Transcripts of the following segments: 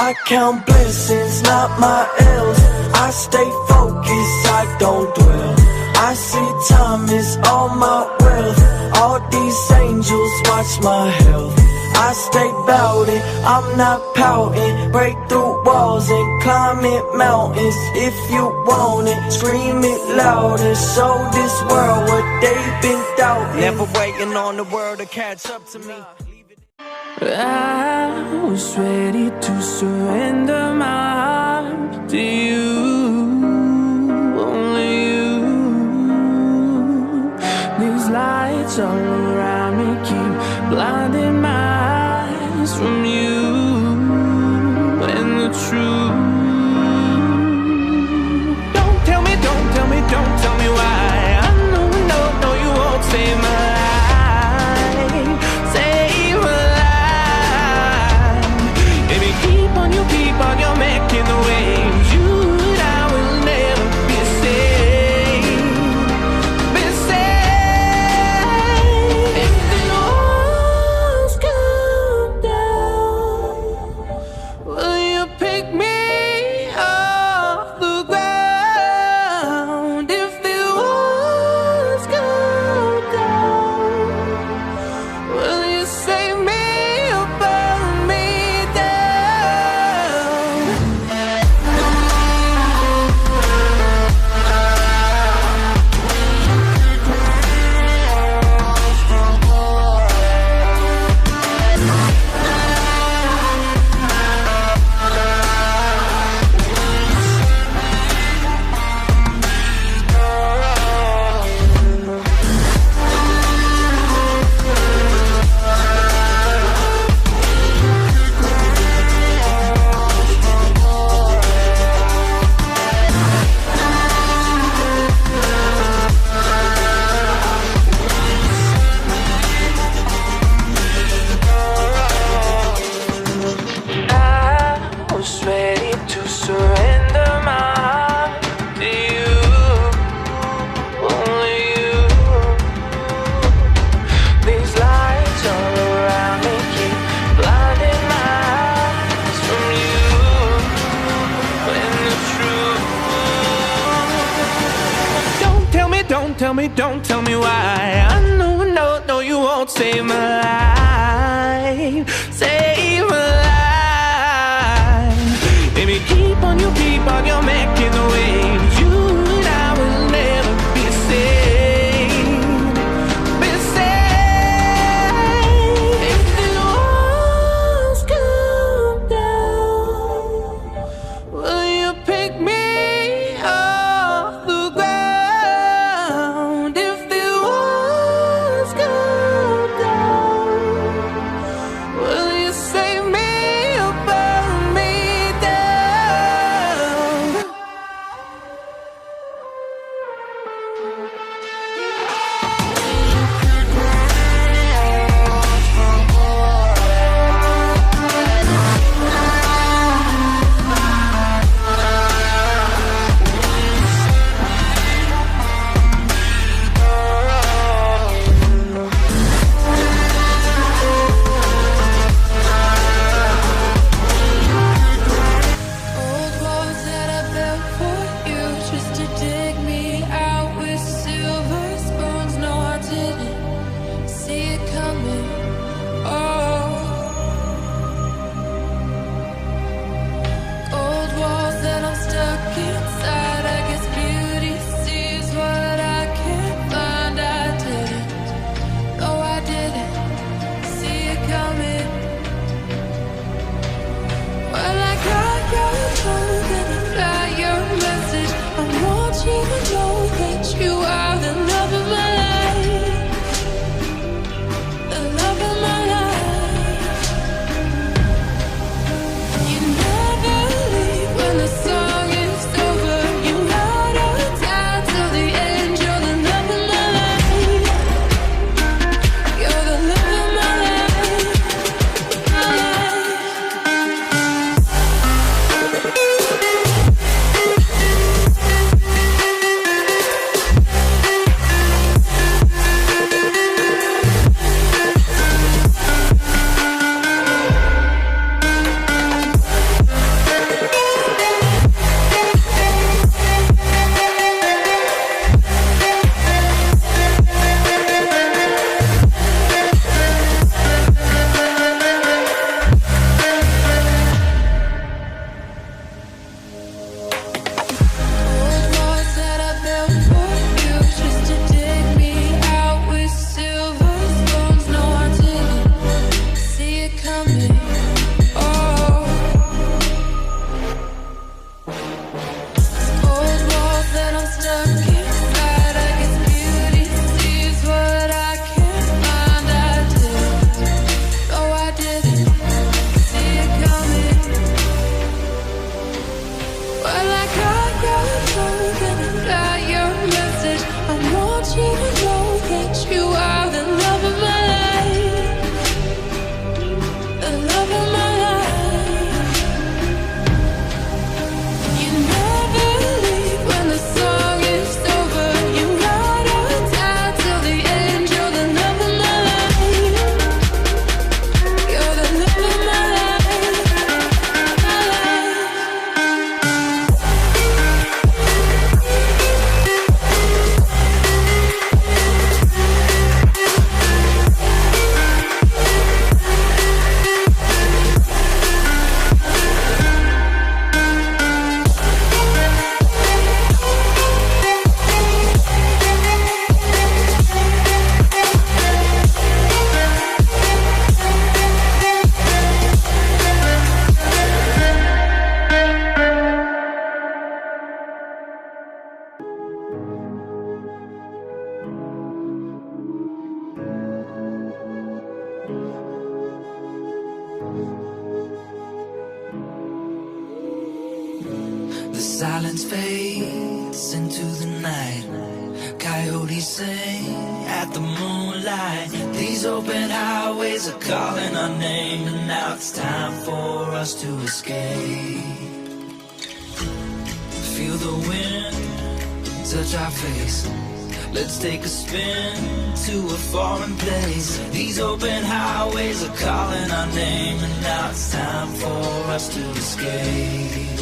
I count blessings, not my L's. I stay focused, I don't dwell. I see time is all my wealth. All these angels watch my health. I stay bout it, I'm not pouting. Break through walls and climbing mountains. If you want it, scream it loud and show this world what they've been doubting. Never waiting on the world to catch up to me. I was ready to surrender my heart to you, only you. These lights all around me keep blinding my eyes from you and the truth. Don't tell me, don't tell me, don't tell me why. I know, no, no, you won't save my life, save my life. Baby, keep on your making the waves. You and I will never be safe, be safe. If the walls come down, will you pick me off the ground? If the walls come down, will you save me or burn me down? I was ready to surrender my heart to you, only you. These lights all around me keep blinding my eyes from you and the truth. Don't tell me, don't tell me, don't tell me why. I know, no, no, you won't save my life, save my life. Baby, keep on your making the waves. You and I will never be safe, be safe. If the walls come down, will you pick me off the ground? If the walls come down, will you silence fades into the night. Coyotes sing at the moonlight. These open highways are calling our name, and now it's time for us to escape. Feel the wind touch our face. Let's take a spin to a foreign place. These open highways are calling our name, and now it's time for us to escape.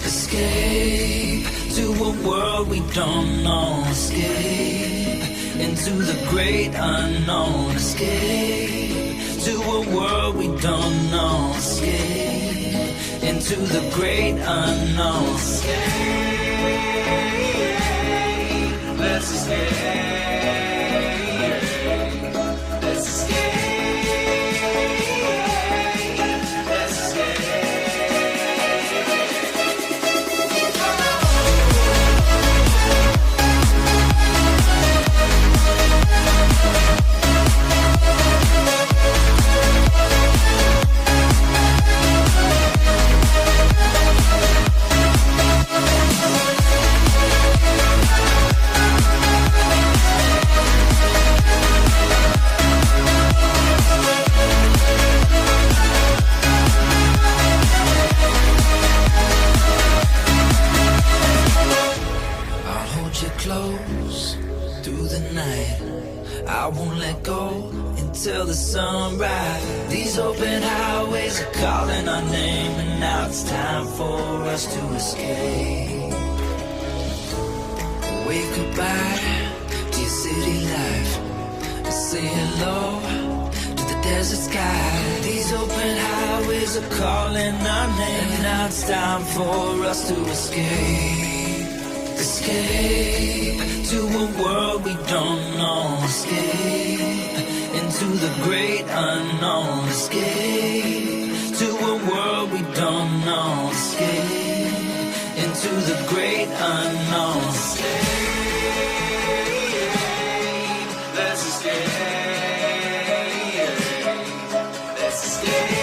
Escape to a world we don't know. Escape into the great unknown. Escape to a world we don't know. Escape into the great unknown. Escape. Let's escape. Let's escape. Let's escape. Close through the night. I won't let go until the sunrise. These open highways are calling our name, and now it's time for us to escape. Wave goodbye to your city life, and say hello to the desert sky. These open highways are calling our name, and now it's time for us to escape. Escape to a world we don't know. Escape into the great unknown. Escape to a world we don't know. Escape into the great unknown. Escape. Let's escape. Let's escape.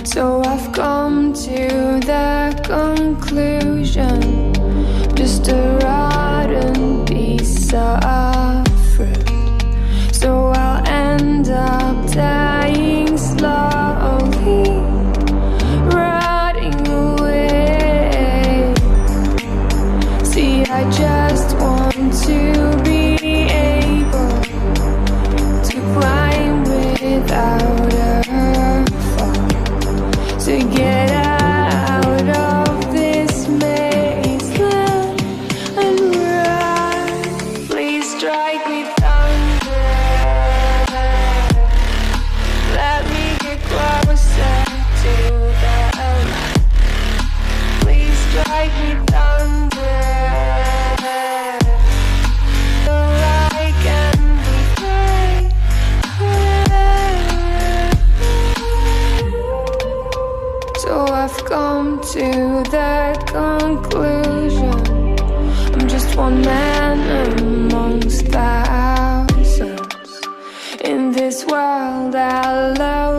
So I've come to the conclusion, just a rotten piece of fruit. So I'll end up dying slowly, rotting away. See, I just want to be able to climb without a fall, to get out of this maze land. I come to the conclusion I'm just one man amongst thousands. In this world I love